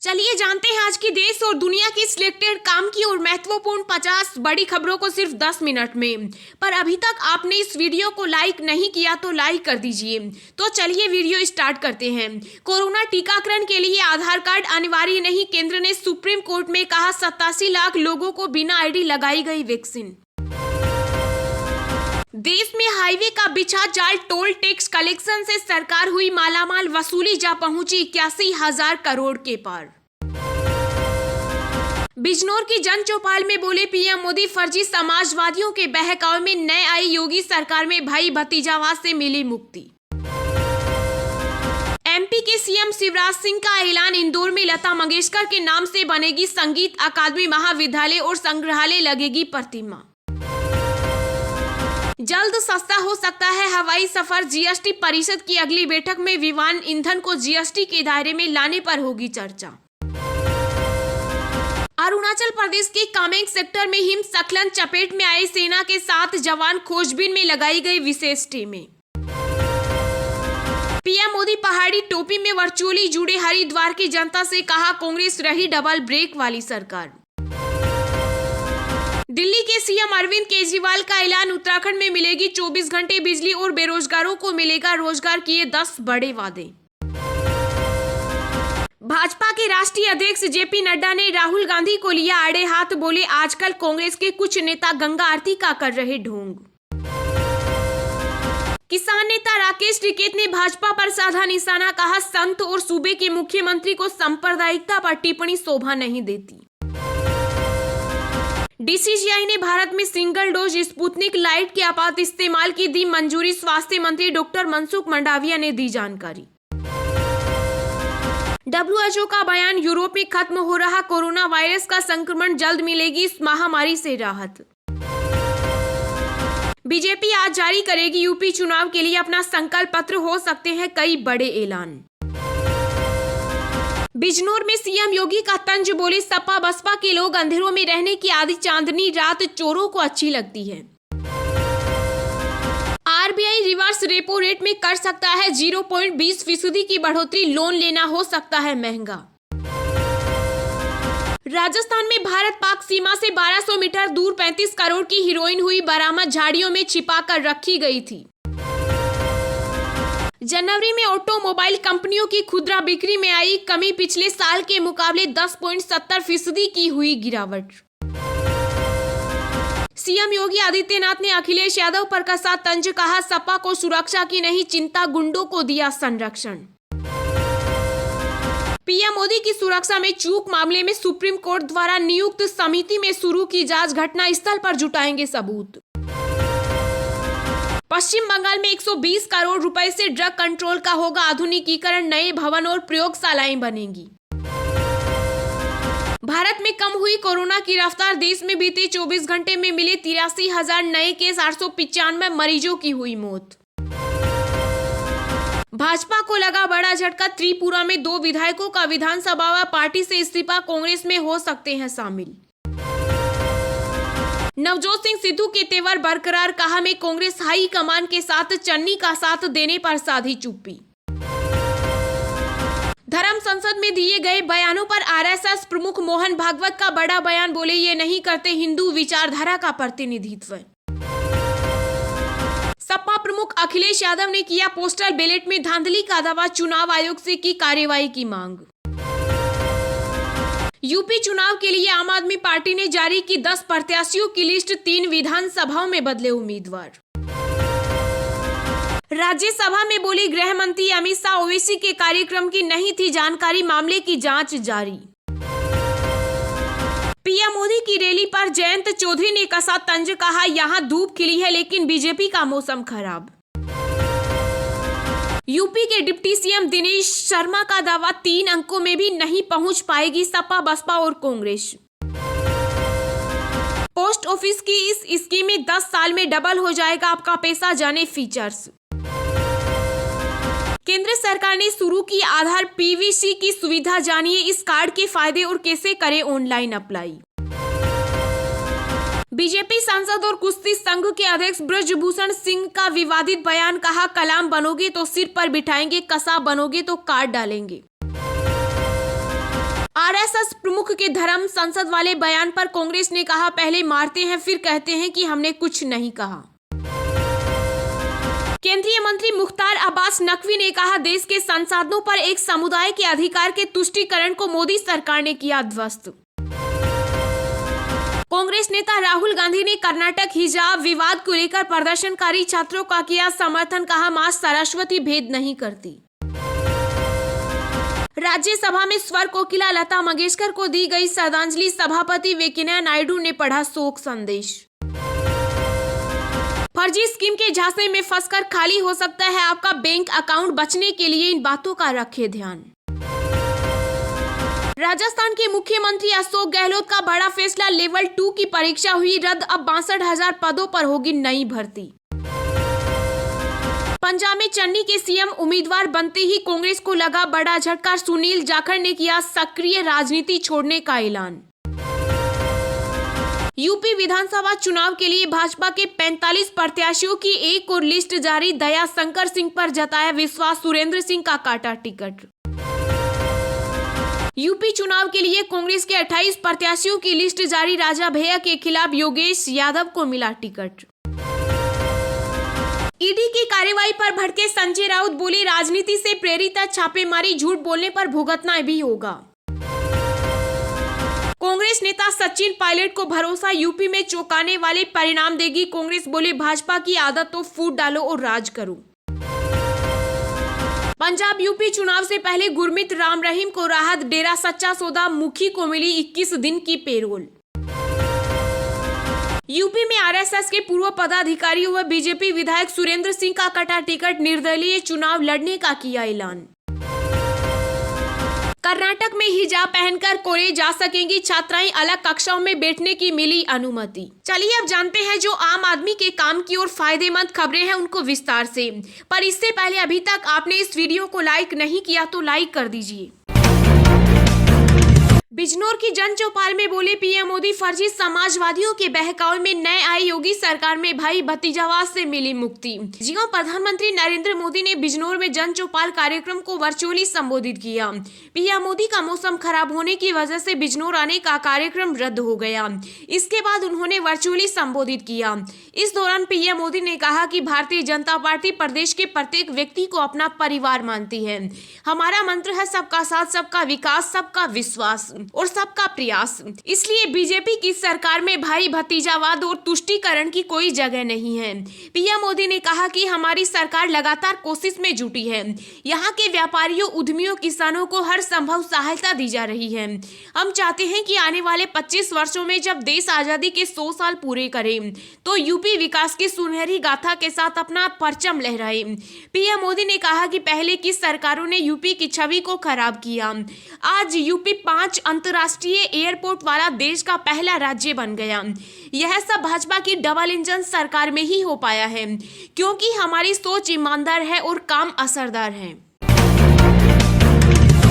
चलिए जानते हैं आज की देश और दुनिया की सिलेक्टेड काम की और महत्वपूर्ण 50 बड़ी खबरों को सिर्फ 10 मिनट में। पर अभी तक आपने इस वीडियो को लाइक नहीं किया तो लाइक कर दीजिए। तो चलिए वीडियो स्टार्ट करते हैं। कोरोना टीकाकरण के लिए आधार कार्ड अनिवार्य नहीं, केंद्र ने सुप्रीम कोर्ट में कहा 87 लाख लोगों को बिना आईडी लगाई गई वैक्सीन। देश में हाईवे का बिछा जाल, टोल टैक्स कलेक्शन से सरकार हुई मालामाल, वसूली जा पहुंची 81,000 करोड़ के पार। बिजनौर की जन चौपाल में बोले पीएम मोदी, फर्जी समाजवादियों के बहकावे में नए आई योगी सरकार में भाई भतीजावाद से मिली मुक्ति। एमपी के सीएम शिवराज सिंह का ऐलान, इंदौर में लता मंगेशकर के नाम से बनेगी संगीत अकादमी, महाविद्यालय और संग्रहालय लगेगी प्रतिमा। जल्द सस्ता हो सकता है हवाई सफर, जीएसटी परिषद की अगली बैठक में विमान ईंधन को जीएसटी के दायरे में लाने पर होगी चर्चा। अरुणाचल प्रदेश के कामेंग सेक्टर में हिमस्खलन, चपेट में आए सेना के 7 जवान, खोजबीन में लगाई गई विशेष टीमें। पीएम मोदी पहाड़ी टोपी में वर्चुअली जुड़े हरिद्वार की जनता से कहा, कांग्रेस रही डबल ब्रेक वाली सरकार। दिल्ली के सीएम अरविंद केजरीवाल का ऐलान, उत्तराखंड में मिलेगी 24 घंटे बिजली और बेरोजगारों को मिलेगा रोजगार, किए 10 बड़े वादे। भाजपा के राष्ट्रीय अध्यक्ष जेपी नड्डा ने राहुल गांधी को लिया आड़े हाथ, बोले आजकल कांग्रेस के कुछ नेता गंगा आरती का कर रहे ढोंग। किसान नेता राकेश टिकैत ने भाजपा पर साधा निशाना, कहा संत और सूबे के मुख्यमंत्री को सांप्रदायिकता पर टिप्पणी शोभा नहीं देती। डीसीजीआई ने भारत में सिंगल डोज स्पुतनिक लाइट के आपात इस्तेमाल की दी मंजूरी, स्वास्थ्य मंत्री डॉक्टर मनसुख मंडाविया ने दी जानकारी। डब्ल्यूएचओ का बयान, यूरोप में खत्म हो रहा कोरोना वायरस का संक्रमण, जल्द मिलेगी इस महामारी से राहत। बीजेपी आज जारी करेगी यूपी चुनाव के लिए अपना संकल्प पत्र, हो सकते हैं कई बड़े ऐलान। बिजनौर में सीएम योगी का तंज, बोले सपा बसपा के लोग अंधेरों में रहने की आदि, चांदनी रात चोरों को अच्छी लगती है। आरबीआई रिवर्स रेपो रेट में कर सकता है 0.20% की बढ़ोतरी, लोन लेना हो सकता है महंगा। राजस्थान में भारत पाक सीमा से 1200 मीटर दूर 35 करोड़ की हीरोइन हुई बरामद, झाड़ियों में छिपाकर रखी गई थी। जनवरी में ऑटोमोबाइल कंपनियों की खुदरा बिक्री में आई कमी, पिछले साल के मुकाबले 10.70% की हुई गिरावट। सीएम योगी आदित्यनाथ ने अखिलेश यादव पर कसा तंज, कहा सपा को सुरक्षा की नहीं चिंता, गुंडों को दिया संरक्षण। पीएम मोदी की सुरक्षा में चूक मामले में सुप्रीम कोर्ट द्वारा नियुक्त समिति में शुरू की जांच, घटना स्थल पर जुटाएंगे सबूत। पश्चिम बंगाल में 120 करोड़ रुपए से ड्रग कंट्रोल का होगा आधुनिकीकरण, नए भवन और प्रयोगशालाएं बनेंगी। भारत में कम हुई कोरोना की रफ्तार, देश में बीते 24 घंटे में मिले 83,000 नए केस, 895 मरीजों की हुई मौत। भाजपा को लगा बड़ा झटका, त्रिपुरा में 2 विधायकों का विधानसभा व पार्टी से इस्तीफा, कांग्रेस में हो सकते हैं शामिल। नवजोत सिंह सिद्धू के तेवर बरकरार, कहा मैं कांग्रेस हाई कमान के साथ, चन्नी का साथ देने पर साधी चुप्पी। धर्म संसद में दिए गए बयानों पर आरएसएस प्रमुख मोहन भागवत का बड़ा बयान, बोले ये नहीं करते हिंदू विचारधारा का प्रतिनिधित्व। सपा प्रमुख अखिलेश यादव ने किया पोस्टल बैलेट में धांधली का दावा, चुनाव आयोग से की कार्रवाई की मांग। यूपी चुनाव के लिए आम आदमी पार्टी ने जारी की 10 प्रत्याशियों की लिस्ट, 3 विधानसभाओं में बदले उम्मीदवार। राज्यसभा में बोली गृह मंत्री अमित शाह, ओवैसी के कार्यक्रम की नहीं थी जानकारी, मामले की जांच जारी। पीएम मोदी की रैली पर जयंत चौधरी ने कसा तंज, कहा यहां धूप खिली है लेकिन बीजेपी का मौसम खराब। यूपी के डिप्टी सीएम दिनेश शर्मा का दावा, 3 अंकों में भी नहीं पहुंच पाएगी सपा बसपा और कांग्रेस। पोस्ट ऑफिस की इस स्कीम में 10 साल में डबल हो जाएगा आपका पैसा, जाने फीचर्स। केंद्र सरकार ने शुरू की आधार पीवीसी की सुविधा, जानिए इस कार्ड के फायदे और कैसे करें ऑनलाइन अप्लाई। बीजेपी सांसद और कुश्ती संघ के अध्यक्ष ब्रजभूषण सिंह का विवादित बयान, कहा कलाम बनोगे तो सिर पर बिठाएंगे, कसाब बनोगे तो काट डालेंगे। आरएसएस प्रमुख के धर्म संसद वाले बयान पर कांग्रेस ने कहा, पहले मारते हैं फिर कहते हैं कि हमने कुछ नहीं कहा। केंद्रीय मंत्री मुख्तार अब्बास नकवी ने कहा, देश के संसाधनों पर एक समुदाय के अधिकार के तुष्टीकरण को मोदी सरकार ने किया ध्वस्त। कांग्रेस नेता राहुल गांधी ने कर्नाटक हिजाब विवाद को लेकर प्रदर्शनकारी छात्रों का किया समर्थन, कहा मां सरस्वती भेद नहीं करती। राज्यसभा में स्वर कोकिला लता मंगेशकर को दी गई श्रद्धांजलि, सभापति वेंकैया नायडू ने पढ़ा शोक संदेश। फर्जी स्कीम के झांसे में फंसकर खाली हो सकता है आपका बैंक अकाउंट, बचने के लिए इन बातों का रखें ध्यान। राजस्थान के मुख्यमंत्री अशोक गहलोत का बड़ा फैसला, लेवल 2 की परीक्षा हुई रद्द, अब 62,000 पदों पर होगी नई भर्ती। पंजाब में चन्नी के सीएम उम्मीदवार बनते ही कांग्रेस को लगा बड़ा झटका, सुनील जाखड़ ने किया सक्रिय राजनीति छोड़ने का ऐलान। यूपी विधानसभा चुनाव के लिए भाजपा के 45 प्रत्याशियों की एक और लिस्ट जारी, दया शंकर सिंह पर जताया विश्वास, सुरेंद्र सिंह का काटा टिकट। यूपी चुनाव के लिए कांग्रेस के 28 प्रत्याशियों की लिस्ट जारी, राजा भैया के खिलाफ योगेश यादव को मिला टिकट। ईडी की कार्रवाई पर भड़के संजय राउत, बोले राजनीति से प्रेरित छापेमारी, झूठ बोलने पर भुगतना भी होगा। कांग्रेस नेता सचिन पायलट को भरोसा, यूपी में चौंकाने वाले परिणाम देगी कांग्रेस, बोले भाजपा की आदत तो फूट डालो और राज करो। पंजाब यूपी चुनाव से पहले गुरमीत राम रहीम को राहत, डेरा सच्चा सौदा मुखी को मिली 21 दिन की पेरोल। यूपी में आरएसएस के पूर्व पदाधिकारी व बीजेपी विधायक सुरेंद्र सिंह का कटा टिकट, निर्दलीय चुनाव लड़ने का किया ऐलान। कर्नाटक में हिजाब पहनकर कॉलेज जा सकेंगी छात्राएं, अलग कक्षाओं में बैठने की मिली अनुमति। चलिए अब जानते हैं जो आम आदमी के काम की और फायदेमंद खबरें हैं उनको विस्तार से। पर इससे पहले अभी तक आपने इस वीडियो को लाइक नहीं किया तो लाइक कर दीजिए। बिजनौर की जन चौपाल में बोले पीएम मोदी, फर्जी समाजवादियों के बहकावे में नए आई योगी सरकार में भाई भतीजावाद से मिली मुक्ति। जी हां, प्रधानमंत्री नरेंद्र मोदी ने बिजनौर में जन चौपाल कार्यक्रम को वर्चुअली संबोधित किया। पीएम मोदी का मौसम खराब होने की वजह से बिजनौर आने का कार्यक्रम रद्द हो गया। इसके बाद उन्होंने वर्चुअली संबोधित किया। इस दौरान पीएम मोदी ने कहा कि भारतीय जनता पार्टी प्रदेश के प्रत्येक व्यक्ति को अपना परिवार मानती है। हमारा मंत्र है सबका साथ, सबका विकास, सबका विश्वास और सबका प्रयास। इसलिए बीजेपी की सरकार में भाई भतीजावाद और तुष्टीकरण की कोई जगह नहीं है। पीएम मोदी ने कहा कि हमारी सरकार लगातार कोशिश में जुटी है। यहाँ के व्यापारियों, उद्यमियों, किसानों को हर संभव सहायता दी जा रही है। हम चाहते हैं कि आने वाले 25 वर्षों में जब देश आजादी के 100 साल पूरे करे तो यूपी विकास की सुनहरी गाथा के साथ अपना परचम लहराए। पीएम मोदी ने कहा कि पहले की सरकारों ने यूपी की छवि को खराब किया। आज यूपी 5 अंतर्राष्ट्रीय एयरपोर्ट वाला देश का पहला राज्य बन गया। यह सब भाजपा की डबल इंजन सरकार में ही हो पाया है, क्योंकि हमारी सोच ईमानदार है और काम असरदार है।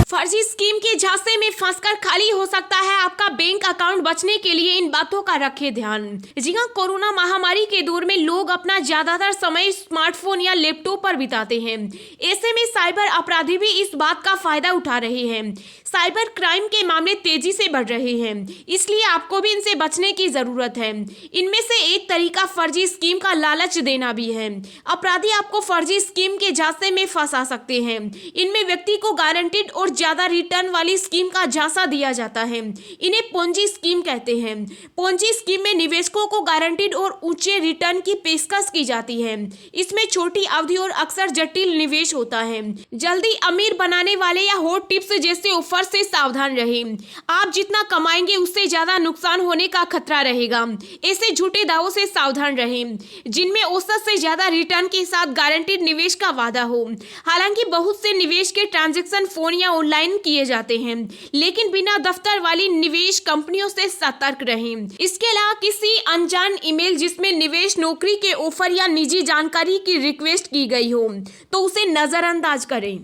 फर्जी स्कीम के झांसे में फंसकर खाली हो सकता है आपका बैंक अकाउंट, बचने के लिए इन बातों का रखें ध्यान। जी हां, कोरोना महामारी के दौर में लोग अपना ज्यादातर समय स्मार्टफोन या लैपटॉप पर बिताते हैं। ऐसे में साइबर अपराधी भी इस बात का फायदा उठा रहे हैं। साइबर क्राइम के मामले तेजी से बढ़ रहे हैं, इसलिए आपको भी इनसे बचने की जरूरत है। इनमें से एक तरीका फर्जी स्कीम का लालच देना भी है। अपराधी आपको फर्जी स्कीम के झांसे में फंसा सकते हैं। इनमें व्यक्ति को गारंटीड और ज्यादा रिटर्न वाली स्कीम का झांसा दिया जाता है। इन्हें पोंजी स्कीम कहते हैं। पोंजी स्कीम में निवेशकों को गारंटीड और ऊंचे रिटर्न की पेशकश की जाती है। इसमें छोटी अवधि और अक्सर जटिल निवेश होता है। जल्दी अमीर बनाने वाले या हॉट टिप्स जैसे ऑफर से सावधान रहें। आप जितना कमाएंगे उससे ज्यादा नुकसान होने का खतरा रहेगा। ऐसे झूठे दावों से सावधान रहें जिनमें औसत से ज्यादा रिटर्न के साथ गारंटीड निवेश का वादा हो। हालांकि बहुत से निवेश के ट्रांजैक्शन फोन या ऑनलाइन किए जाते हैं, लेकिन बिना दफ्तर वाली निवेश कंपनियों से सतर्क रहें। इसके अलावा किसी अनजान ईमेल जिसमें निवेश, नौकरी के ऑफर या निजी जानकारी की रिक्वेस्ट की गई हो तो उसे नजरअंदाज करें।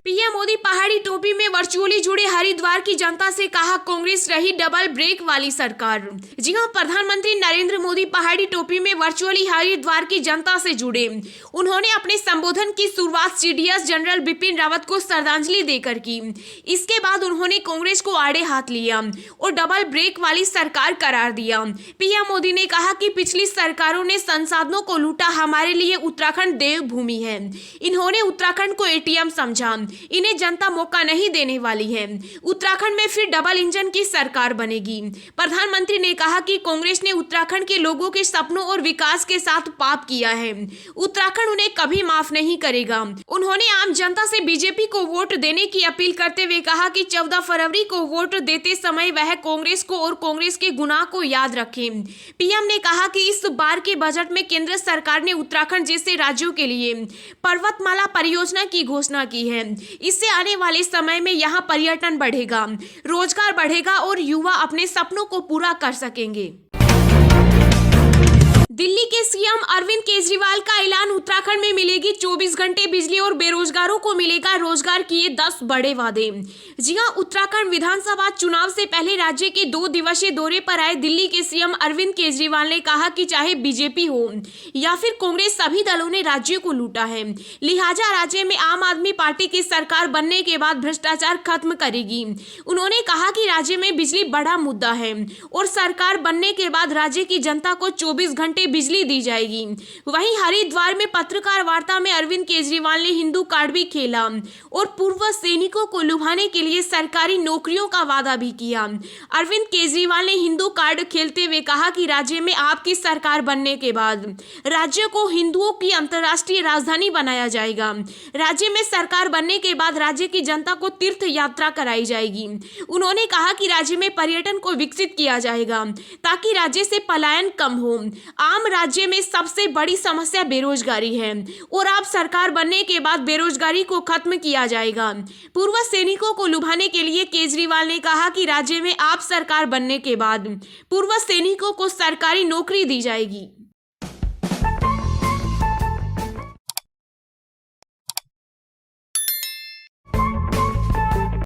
पीएम मोदी पहाड़ी टोपी में वर्चुअली जुड़े हरिद्वार की जनता से कहा, कांग्रेस रही डबल ब्रेक वाली सरकार। जी हां, प्रधानमंत्री नरेंद्र मोदी पहाड़ी टोपी में वर्चुअली हरिद्वार की जनता से जुड़े। उन्होंने अपने संबोधन की शुरुआत सीडीएस जनरल बिपिन रावत को श्रद्धांजलि देकर की। इसके बाद उन्होंने कांग्रेस को आड़े हाथ लिया और डबल ब्रेक वाली सरकार करार दिया। पीएम मोदी ने कहा कि पिछली सरकारों ने संसाधनों को लूटा, हमारे लिए उत्तराखंड देवभूमि है। इन्होंने उत्तराखंड को एटीएम समझा, इन्हें जनता मौका नहीं देने वाली है। उत्तराखंड में फिर डबल इंजन की सरकार बनेगी। प्रधानमंत्री ने कहा कि कांग्रेस ने उत्तराखंड के लोगों के सपनों और विकास के साथ पाप किया है। उत्तराखंड उन्हें कभी माफ नहीं करेगा। उन्होंने आम जनता से बीजेपी को वोट देने की अपील करते हुए कहा कि 14 फरवरी को वोट देते समय वह कांग्रेस को और कांग्रेस के गुनाह को याद रखें। पीएम ने कहा कि इस बार के बजट में केंद्र सरकार ने उत्तराखंड जैसे राज्यों के लिए पर्वतमाला परियोजना की घोषणा की है। इससे आने वाले समय में यहाँ पर्यटन बढ़ेगा, रोजगार बढ़ेगा और युवा अपने सपनों को पूरा कर सकेंगे। दिल्ली के सीएम अरविंद केजरीवाल का ऐलान, उत्तराखंड में मिलेगी 24 घंटे बिजली और बेरोजगारों को मिलेगा रोजगार, किए 10 बड़े वादे। जी हां, उत्तराखंड विधानसभा चुनाव से पहले राज्य के 2 दिवसीय दौरे पर आए दिल्ली के सीएम अरविंद केजरीवाल ने कहा कि चाहे बीजेपी हो या फिर कांग्रेस, सभी दलों ने राज्य को लूटा है। लिहाजा राज्य में आम आदमी पार्टी की सरकार बनने के बाद भ्रष्टाचार खत्म करेगी। उन्होंने कहा कि राज्य में बिजली बड़ा मुद्दा है और सरकार बनने के बाद राज्य की जनता को 24 घंटे बिजली दी जाएगी। वहीं हरिद्वार में पत्रकार वार्ता में अरविंद केजरीवाल ने हिंदू कार्ड भी खेला और पूर्व सैनिकों को लुभाने के लिए सरकारी नौकरियों का वादा भी किया। अरविंद केजरीवाल ने हिंदू कार्ड खेलते हुए कहा कि राज्य में आपकी सरकार बनने के बाद राज्य को हिंदुओं की अंतर्राष्ट्रीय राजधानी बनाया जाएगा। राज्य में सरकार बनने के बाद राज्य की जनता को तीर्थ यात्रा कराई जाएगी। उन्होंने कहा कि राज्य में पर्यटन को विकसित किया जाएगा ताकि राज्य से पलायन कम हो। आम राज्य में सबसे बड़ी समस्या बेरोजगारी है और आप सरकार बनने के बाद बेरोजगारी को खत्म किया जाएगा। पूर्व सैनिकों को लुभाने के लिए केजरीवाल ने कहा कि राज्य में आप सरकार बनने के बाद पूर्व सैनिकों को सरकारी नौकरी दी जाएगी।